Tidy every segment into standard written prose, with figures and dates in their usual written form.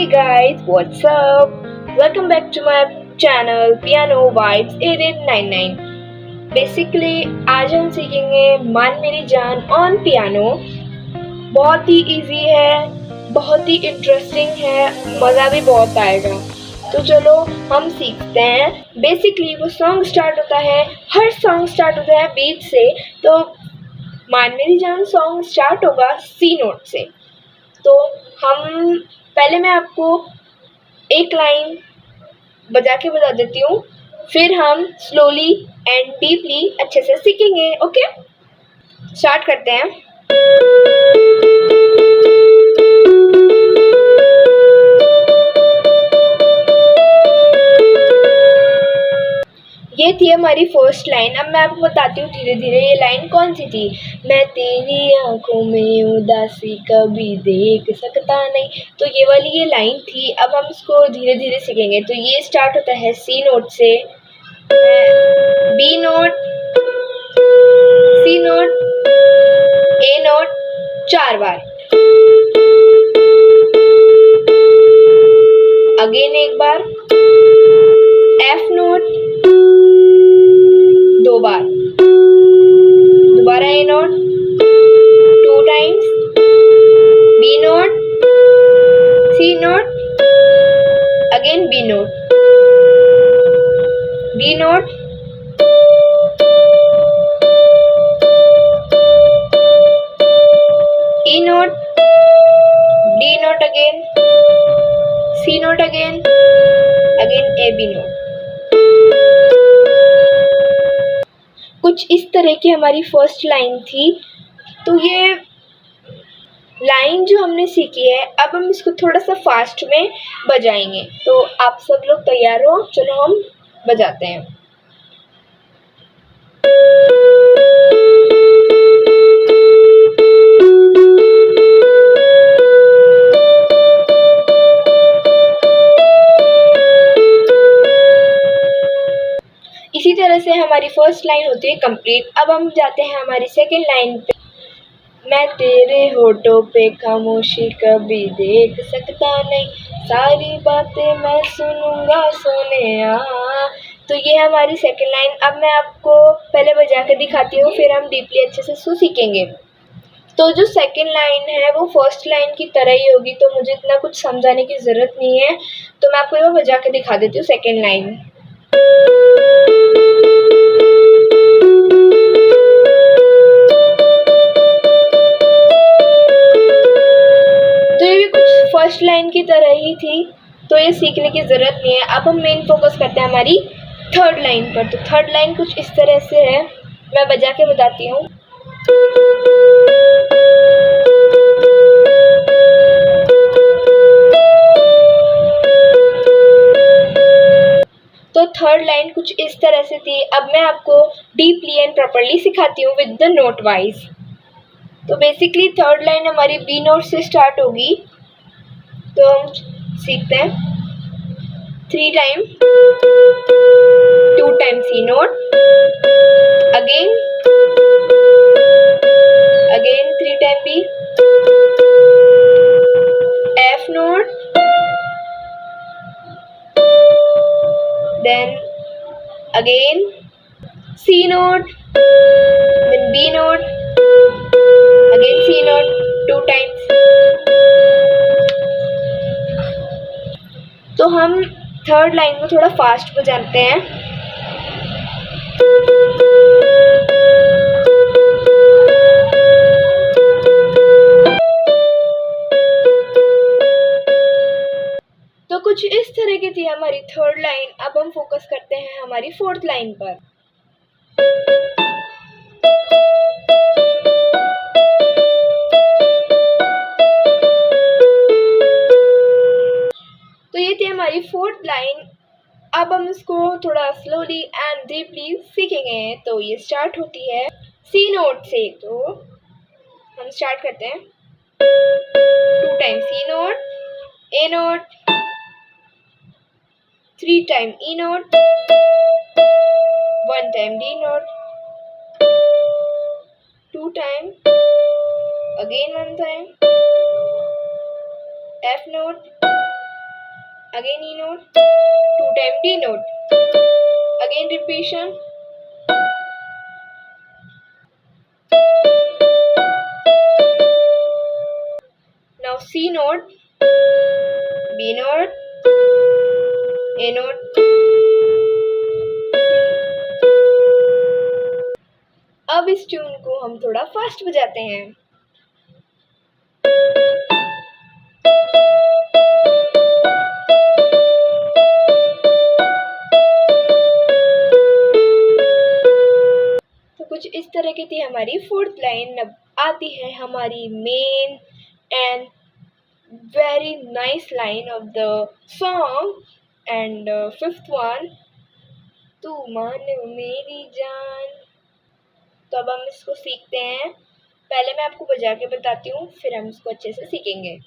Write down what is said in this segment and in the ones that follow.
Hey guys, what's up? Welcome back to my channel Piano Vibes 8899। Basically आज हम सीखेंगे मान मेरी जान ऑन पियानो। बहुत ही इजी है, बहुत ही इंटरेस्टिंग है, मज़ा भी बहुत आएगा। तो चलो हम सीखते हैं। बेसिकली वो सॉन्ग स्टार्ट होता है, हर सॉन्ग स्टार्ट होता है बीट से। तो मान मेरी जान सॉन्ग स्टार्ट होगा सी नोट से। तो हम पहले मैं आपको एक लाइन बजा के बता देती हूँ, फिर हम स्लोली एंड डीपली अच्छे से सीखेंगे। ओके, स्टार्ट करते हैं। ये थी हमारी फर्स्ट लाइन। अब मैं आपको बताती हूँ धीरे धीरे ये लाइन कौन सी थी। मैं तेरी आंखों में उदासी कभी देख सकता नहीं। तो ये वाली ये लाइन थी। अब हम इसको धीरे धीरे सीखेंगे। तो ये स्टार्ट होता है सी नोट से, B note, C note, A note 4 बार, अगेन एक बार, एफ नोट 2 बार, दोबारा A note 2 times, B note, C note, again B note, B note, E note, D note again, C note again A B note। कुछ इस तरह की हमारी फर्स्ट लाइन थी। तो ये लाइन जो हमने सीखी है, अब हम इसको थोड़ा सा फास्ट में बजाएंगे। तो आप सब लोग तैयार हो? चलो हम बजाते हैं। इसी तरह से हमारी फर्स्ट लाइन होती है कंप्लीट। अब हम जाते हैं हमारी सेकंड लाइन पे। मैं तेरे होठों पे खामोशी कभी देख सकता नहीं, सारी बातें मैं सुनूंगा सोनिया। तो ये हमारी सेकंड लाइन। अब मैं आपको पहले बजा के दिखाती हूँ, फिर हम डीपली अच्छे से सीखेंगे। तो जो सेकंड लाइन है वो फर्स्ट लाइन की तरह ही होगी, तो मुझे इतना कुछ समझाने की ज़रूरत नहीं है। तो मैं आपको ये बजा के दिखा देती हूँ सेकंड लाइन। तो ये भी कुछ फर्स्ट लाइन की तरह ही थी, तो ये सीखने की ज़रूरत नहीं है। अब हम मेन फोकस करते हैं हमारी थर्ड लाइन पर। तो थर्ड लाइन कुछ इस तरह से है, मैं बजा के बताती हूँ। तो थर्ड लाइन कुछ इस तरह से थी। अब मैं आपको डीपली एंड प्रॉपर्ली सिखाती हूँ विद द नोट वाइज। तो बेसिकली थर्ड लाइन हमारी बी नोट से स्टार्ट होगी। तो हम सीखते हैं 3 time, 2 time C note, again 3 time B, F note, then again C note, then B note, again C note 2 times। तो हम थर्ड लाइन को थोड़ा फास्ट बजाते हैं। तो कुछ इस तरह की थी हमारी थर्ड लाइन। अब हम फोकस करते हैं हमारी फोर्थ लाइन पर। तो ये थी हमारी फोर्थ लाइन। अब हम इसको थोड़ा स्लोली एंड डीपली सीखेंगे। तो ये स्टार्ट होती है सी नोट से। तो हम स्टार्ट करते हैं 2 time C note, A note, 3 time E note, 1 time D note, 2 time, again 1 time, F note, again E note, 2 time D note, again repetition, now C note, B note, A note, अब इस tune को हम थोड़ा fast बजाते हैं। तो कुछ इस तरह की थी हमारी फोर्थ लाइन। अब आती है हमारी main and very nice line of the song and fifth one, तू मान मेरी जान। तो अब हम इसको सीखते हैं। पहले मैं आपको बजा के बताती हूँ, फिर हम इसको अच्छे से सीखेंगे।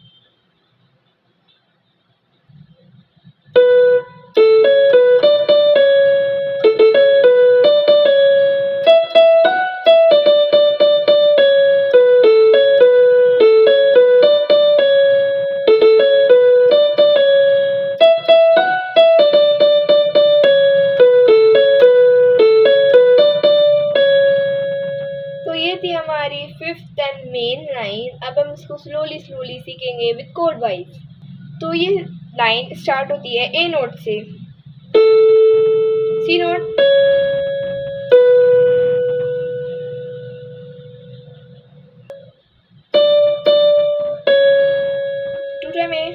थी हमारी फिफ्थ एंड मेन लाइन। अब हम इसको स्लोली स्लोली सीखेंगे विद कोड वाइज। तो ये लाइन स्टार्ट होती है ए नोट से, C note, two time A,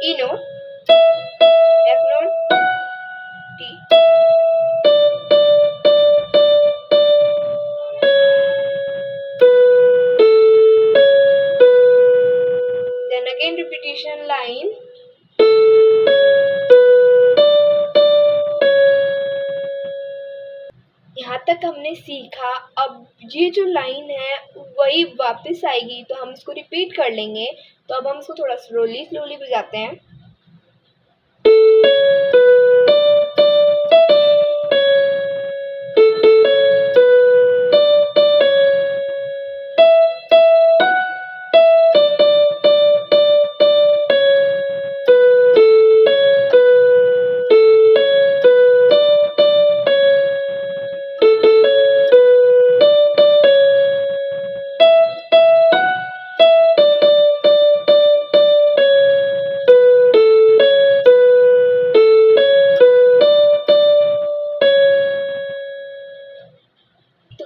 E note, F note, टी, then again repetition line, यहाँ तक हमने सीखा। अब ये जो लाइन है वही वापस आएगी, तो हम इसको रिपीट कर लेंगे। तो अब हम इसको थोड़ा स्लोली स्लोली बजाते हैं।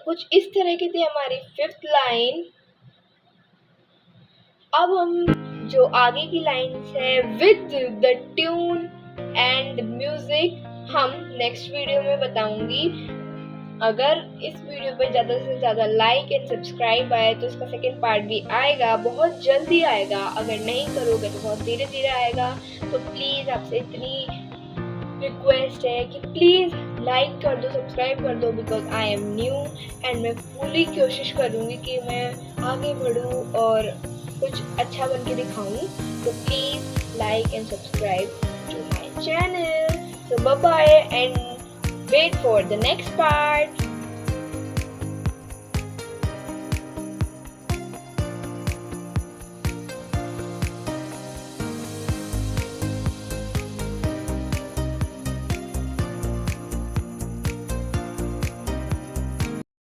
कुछ इस तरह की थी हमारी फिफ्थ लाइन। अब हम जो आगे की लाइन्स है with the tune and music हम नेक्स्ट वीडियो में बताऊंगी। अगर इस वीडियो पे ज़्यादा से ज़्यादा लाइक एंड सब्सक्राइब आए तो इसका सेकेंड पार्ट भी आएगा, बहुत जल्दी आएगा। अगर नहीं करोगे तो बहुत धीरे धीरे आएगा। तो प्लीज़ आपसे इतनी रिक्वेस्ट है कि प्लीज़ लाइक कर दो, सब्सक्राइब कर दो, because I am new and मैं पूरी कोशिश करूँगी कि मैं आगे बढ़ूँ और कुछ अच्छा बन के दिखाऊँ। तो please like and subscribe to my channel. So bye bye and wait for the next part.